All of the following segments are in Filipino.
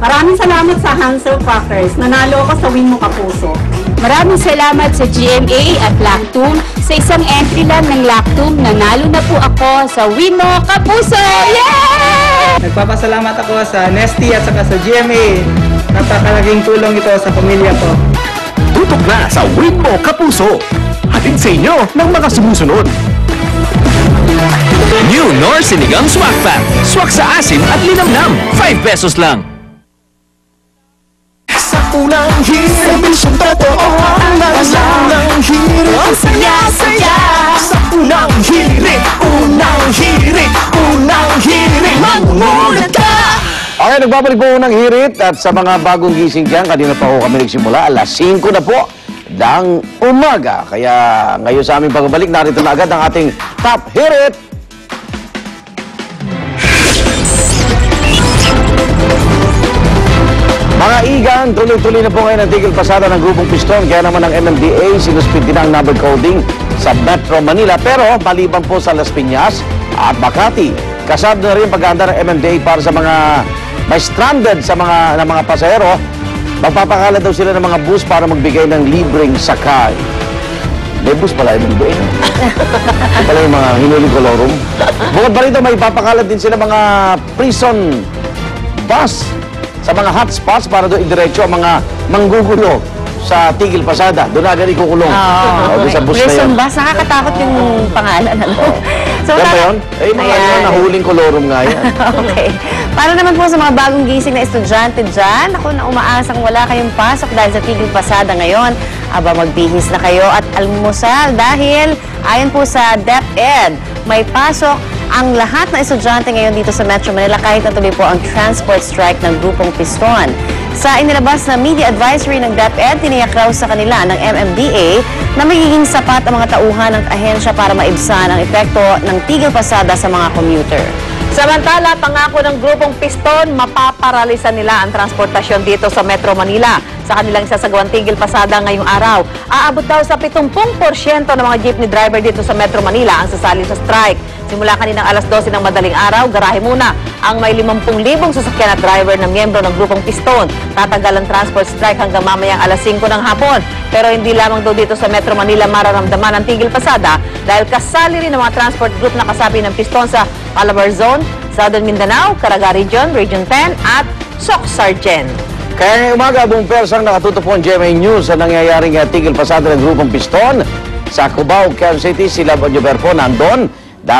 Maraming salamat sa Hansel Packers. Nanalo ako sa Win Mo Kapuso. Maraming salamat sa GMA at Lactum. Sa isang entry lang ng Lactum, nanalo na po ako sa Win Mo Kapuso! Yay! Nagpapasalamat ako sa Nesty at saka sa GMA. Napakalaking tulong ito sa pamilya ko. Tutok na sa Win Mo Kapuso. Hatid sa inyo ng mga sumusunod. New Nor Sinigang Swak Pack. Swak sa asim at linamnam. 5 pesos lang. Sa unang hirit, misyong totoo ang unang hirit, ang saya-saya. Sa unang hirit, magmulat ka. Okay, nagbabalik po unang hirit at sa mga bagong gising dyan, kanina pa ho kami nagsimula, alas 5 na po ng umaga. Kaya ngayon sa aming pagbabalik, narito na agad ang ating top hirit. Mga igan, tuloy-tuloy na po ngayon ang tigil pasada ng grupong Piston. Kaya naman ang MMDA, sinuspid din ang number coding sa Metro Manila. Pero maliban po sa Las Piñas at Makati, kasab na rin paghahanda ng MMDA para sa mga may stranded sa mga pasahero. Magpapakala daw sila ng mga bus para magbigay ng libreng sakay. May bus pala MMDA. Pala yung mga hinuling kolorum. Bukod ba rito, may ipapakalat din sila mga prison bus sa mga hotspots para doon idiretso ang mga manggugulo sa tigil pasada. Doon agad ikukulong. Oo. Sa bus na Prison yun. bus, nakakatakot yung pangalan. So, Yan ba yun? Eh, mga nahuling kolorum nga yan. Okay. Para naman po sa mga bagong gising na estudyante dyan, ako na umaasang wala kayong pasok dahil sa tigil pasada ngayon, aba magbihis na kayo at almusal dahil ayon po sa DepEd, may pasok ang lahat na estudyante ngayon dito sa Metro Manila kahit natuloy po ang transport strike ng grupong Piston. Sa inilabas na media advisory ng DepEd, tiniyak raw sa kanila ng MMDA na magiging sapat ang mga tauhan ng ahensya para maibsan ang epekto ng tigil pasada sa mga commuter. Samantala, pangako ng grupong Piston, mapaparalisan nila ang transportasyon dito sa Metro Manila. Sa kanilang sasagawang tigil pasada ngayong araw, aabot daw sa 70% ng mga jeepney driver dito sa Metro Manila ang sasali sa strike. Simula kaninang alas 12 ng madaling araw, garahe muna ang may 50,000 sasakyan at driver na miyembro ng grupong Piston. Tatagal ang transport strike hanggang mamayang alas 5 ng hapon. Pero hindi lamang daw dito sa Metro Manila mararamdaman ang tigil pasada dahil kasali rin ang mga transport group na kasapi ng Piston sa Calabar Zone, Southern Mindanao, Caraga Region, Region 10 at Soc Sargent. Kaya ngayong umaga, buong persang nakatutok po ang GMA News sa nangyayaring tigil pasada ng grupong Piston. Sa Cubao, Quezon City, si Love Onyover po nandun.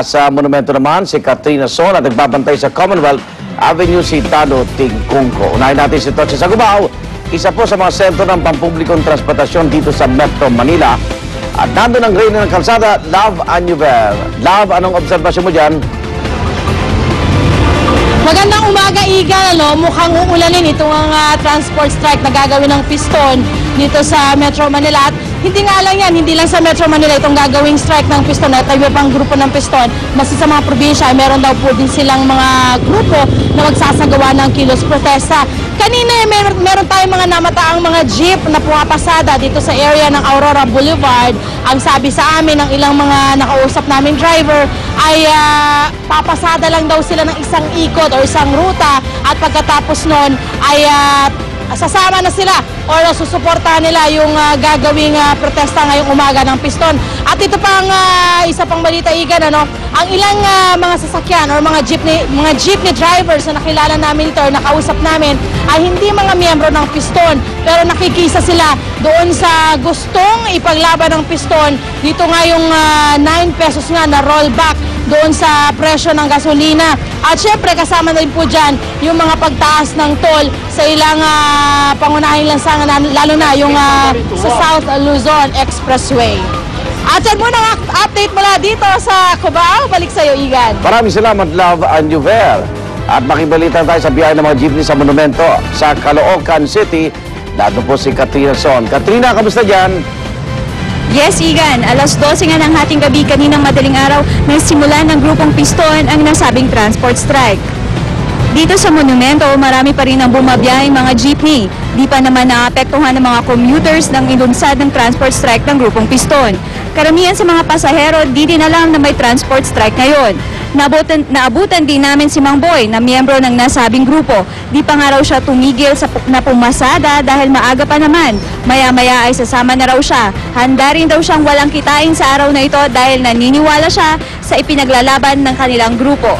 Sa monumento naman, si Katrina Son at nagbabantay sa Commonwealth Avenue si Tado Tingkungko. Unahin natin si Tochi sa Cubao, isa po sa mga sentro ng pampublikong transportasyon dito sa Metro Manila. At nandun ang reyna ng kalsada, Love Onyover. Love, anong obserbasyon mo dyan? Magandang umaga, Igan. Mukhang uulanin itong transport strike na gagawin ng Piston dito sa Metro Manila. At hindi nga lang yan, hindi lang sa Metro Manila itong gagawing strike ng Piston at iba pang grupo ng Piston. Mas sa mga probinsya, meron daw po din silang mga grupo na magsasagawa ng kilos protesta. Kanina, meron tayong mga namataang mga jeep na pumapasada dito sa area ng Aurora Boulevard. Ang sabi sa amin ng ilang mga nakausap naming driver ay papasada lang daw sila ng isang ikot o isang ruta at pagkatapos nun ay sasama na sila o susuportahan nila yung gagawing protesta ngayong umaga ng Piston. At ito pang isa pang balita, Igan, ang ilang mga sasakyan o mga jeepney drivers na nakilala namin ito or nakausap namin ay hindi mga miyembro ng Piston pero nakikisa sila doon sa gustong ipaglaban ng Piston. Dito nga yung 9 pesos nga na rollback doon sa presyo ng gasolina. At syempre kasama na rin po dyan yung mga pagtaas ng toll sa ilang pangunahing lansangan, lalo na yung sa South Luzon Expressway. At yan muna ang update mula dito sa Cubao. Balik sa iyo, Igan. Maraming salamat, Love Onyover. At makibalita tayo sa biyahe ng mga jeepney sa monumento sa Caloocan City. Dado po si Katrina Son. Katrina, kamusta dyan? Yes, Igan. Alas 12 nga ng hating gabi kaninang madaling araw, nagsimula ng grupong Piston ang nasabing transport strike. Dito sa monumento, marami pa rin ang bumabiyahing mga jeepney. Di pa naman naapektuhan ng mga commuters ng ilunsad ng transport strike ng grupong Piston. Karamihan sa mga pasahero, di din alam na may transport strike ngayon. Naabutan din namin si Mang Boy na miyembro ng nasabing grupo. Di pa nga raw siya tumigil na pumasada dahil maaga pa naman. Maya-maya ay sasama na raw siya. Handa rin daw siyang walang kitain sa araw na ito dahil naniniwala siya sa ipinaglalaban ng kanilang grupo.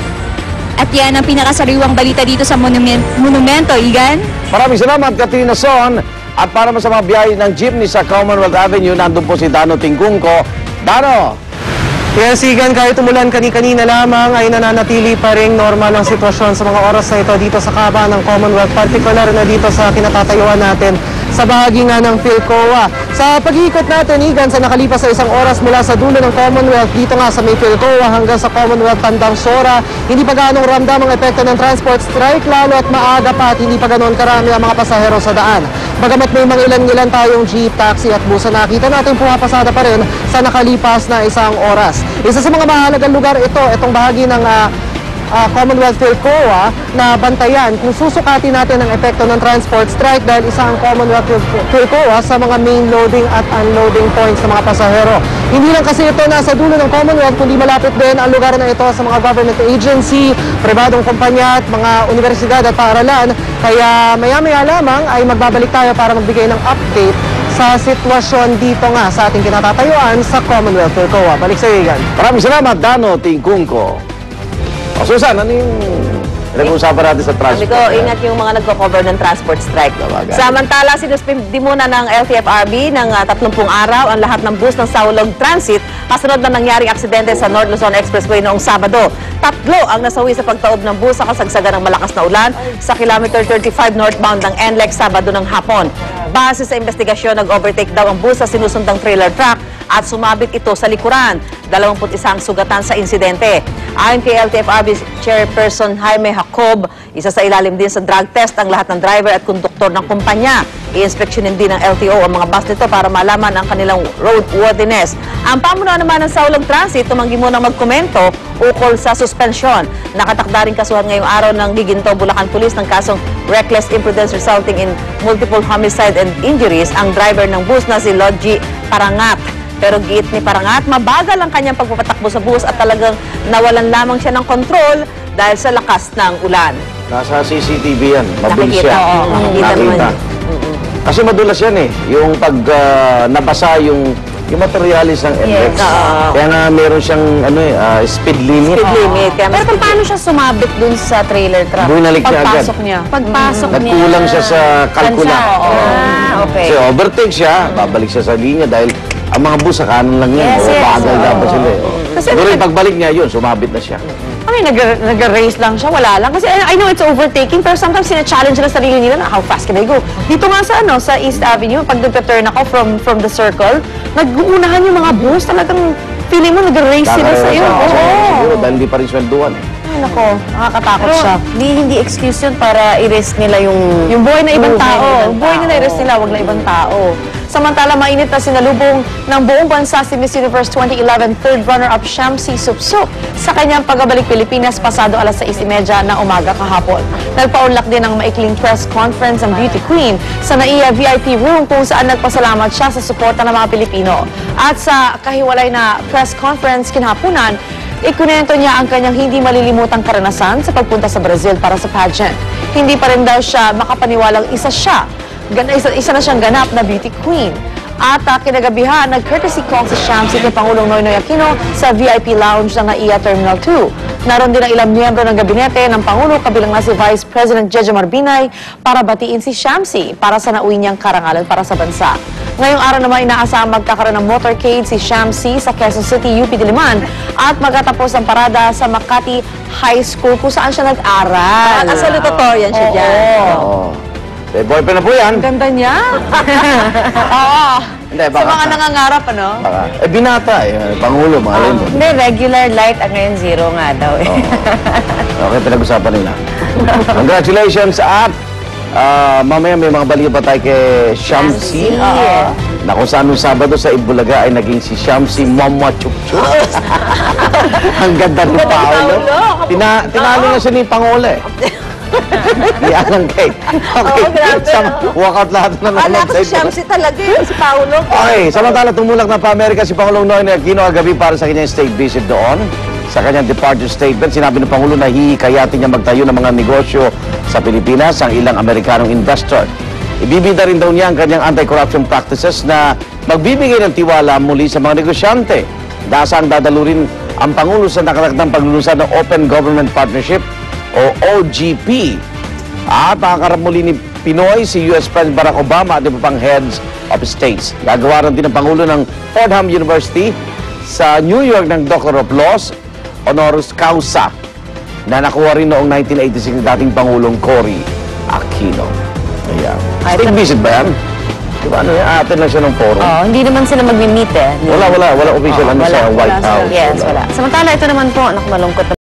At yan ang pinakasariwang balita dito sa monumento, Igan. Maraming salamat, Katrina Son. At para sa mga biyahe ng jeepney sa Commonwealth Avenue, nandun po si Dano Tingkungko. Dano! Yes, Igan, kahit umulan kani-kanina lamang ay nananatili pa rin normal ang sitwasyon sa mga oras na ito dito sa Kaba ng Commonwealth, particular na dito sa kinatatayuan natin sa bahagi nga ng Philcoa. Sa pag-iikot natin, Igan, sa nakalipas sa isang oras mula sa dulo ng Commonwealth dito nga sa may Philcoa hanggang sa Commonwealth Tandang Sora, hindi pa ganong ramdam ang epekto ng transport strike, lalo at maaga pa at hindi pa ganon karami ang mga pasahero sa daan. Bagamat may mga ilan-ilan tayong jeep, taxi at busa, nakita natin pumapasada pa rin sa nakalipas na isang oras. Isa sa mga mahalagang lugar itong bahagi ng Commonwealth Philcoa na bantayan kung susukatin natin ang epekto ng transport strike dahil isa ang Commonwealth Philcoa sa mga main loading at unloading points ng mga pasahero. Hindi lang kasi ito nasa dulo ng Commonwealth, kundi malapit din ang lugar na ito sa mga government agency, pribadong kumpanya at mga universidad at paaralan. Kaya maya-maya lamang ay magbabalik tayo para magbigay ng update sa sitwasyon dito nga sa ating kinatatayuan sa Commonwealth Philcoa. Balik sa iyo, Igan. Maraming salamat, Dano Tingkungko. O Susan, ano yung nag-uusapan natin sa transport? Sabi ko, ingat yung mga nagko-cover ng transport strike. Samantala, sinuspindi muna ng LTFRB ng 30 araw ang lahat ng bus ng Saulog Transit kasunod na nangyaring aksidente sa North Luzon Expressway noong Sabado. 3 ang nasawi sa pagtaob ng bus sa kasagsagan ng malakas na ulan sa kilometer 35 northbound ng NLEX Sabado ng hapon. Base sa investigasyon, nag-overtake daw ang bus sa sinusundang trailer truck at sumabit ito sa likuran. 21 ang sugatan sa insidente. Ayon kay LTFRB Chairperson Jaime Jacob, isa sa ilalim din sa drug test ang lahat ng driver at konduktor ng kumpanya. I-inspeksyonin din ng LTO ang mga bus nito para malaman ang kanilang roadworthiness. Ang pamunuan naman ng Saulog Transit, tumanggi munang magkomento ukol sa suspensyon. Nakatakda rin kasuhan ngayong araw ng Giginto, Bulacan Police ng kasong reckless imprudence resulting in multiple homicide and injuries ang driver ng bus na si Lodji Parangat. Pero giit ni Parangat, mabagal ang kanyang pagpapatakbo sa bus at talagang nawalan lamang siya ng kontrol dahil sa lakas ng ulan. Nasa CCTV yan. Mabilis Nakikita, siya. oo. Nakikita naman yan. Kasi madulas yan eh. Yung pag nabasa yung materialis ng NLEX. Kaya nga meron siyang speed limit. Speed limit. Kaya Pero paano siya sumabit dun sa trailer truck? Bunalik niya agad. Pagpasok niya. Pagpasok niya. Nagkulang siya sa kalkula. Okay. Kasi overtake siya, babalik siya sa linya dahil ang mga bus sa kanan lang yan. Yes, yes. Bagal dapat sila eh. Kasi Siguro yung pagbalik niya yun, sumabit na siya. Ay, nag-race lang siya, wala lang. Kasi I know it's overtaking, pero sometimes sina-challenge nila sarili nila na how fast can I go? Dito nga sa East Avenue, pag nag-turn ako from the circle, nag-uunahan yung mga bus, talagang feeling mo nag-race sila sa'yo. Siguro dahil hindi pa rin swelduhan eh. Ay, nako, nakakatakot siya. Hindi excuse yun para i-risk nila yung buhay na ibang tao. Buhay nila i-risk nila, wag na ibang tao. Samantala, mainit na sinalubong ng buong bansa si Miss Universe 2011 third runner-up Shamsi Supsup sa kanyang pagbabalik Pilipinas pasado alas 6:30 na umaga kahapon. Nagpaunlak din ng maikling press conference ang beauty queen sa NAIA VIP room kung saan nagpasalamat siya sa suporta ng mga Pilipino. At sa kahiwalay na press conference kinahaponan, ikunento niya ang kanyang hindi malilimutang karanasan sa pagpunta sa Brazil para sa pageant. Hindi pa rin daw siya makapaniwalang isa na siyang ganap na beauty queen. At kinagabihan, nag-courtesy call si Shamsi kay Pangulong Noynoy Aquino sa VIP lounge ng NAIA Terminal 2. Naroon din ang ilang miyembro ng gabinete ng Pangulo, kabilang na si Vice President Jejomar Binay, para batiin si Shamsi para sa nauwi niyang karangalan para sa bansa. Ngayong araw naman inaasahang magkakaroon ng motorcade si Shamsi sa Quezon City, UP Diliman at magtatapos ang parada sa Makati High School kung saan siya nag-aral. Salutatorian siya dyan. Oo. Eh, boyfriend na po yan. Ganda niya. Oo. Hindi, Sa mga nangangarap, ano? Baka. Binata eh. Pangulo, mahalin mo. Hindi, regular light. Ang ngayon, zero nga daw eh. Okay, pinag-usapan nila. Congratulations at mamaya may mga balita pa tayo kay Shamsi. Na kung saan nung Sabado sa Ibulaga ay naging si Shamsi Mama Chukchuk. Ang ganda ni Paolo. Tinalo nga siya ni Pangulo eh. Yan ang cake. Okay, walkout lahat na naman. Ala ko si Shamsi talaga yun, si Paolo. Okay, samantala tumulak na pa Amerika si Pangulong Noynoy Aquino kagabi para sa kanyang state visit doon Sa kanyang departure statement, sinabi ng Pangulo na hihikayatin niya magtayo ng mga negosyo sa Pilipinas ang ilang Amerikanong investor. Ibibida rin daw niya ang kanyang anti-corruption practices na magbibigay ng tiwala muli sa mga negosyante. Dasang dadalurin ang Pangulo sa nakatakdang paglulunsad ng Open Government Partnership o OGP. At makakarap muli ni Pinoy si US President Barack Obama at iba pang heads of states. Gagawa rin din ng Pangulo ng Fordham University sa New York ng Doctor of Laws honoris causa na nakuha rin noong 1986 ng dating Pangulong Cory Aquino. Ayan. State visit ba yan? Diba ano yan? Atin lang siya ng forum. Oh, hindi naman sila mag-meet eh. Wala official sa White House. Yes, wala. Samantala, ito naman po, malungkot na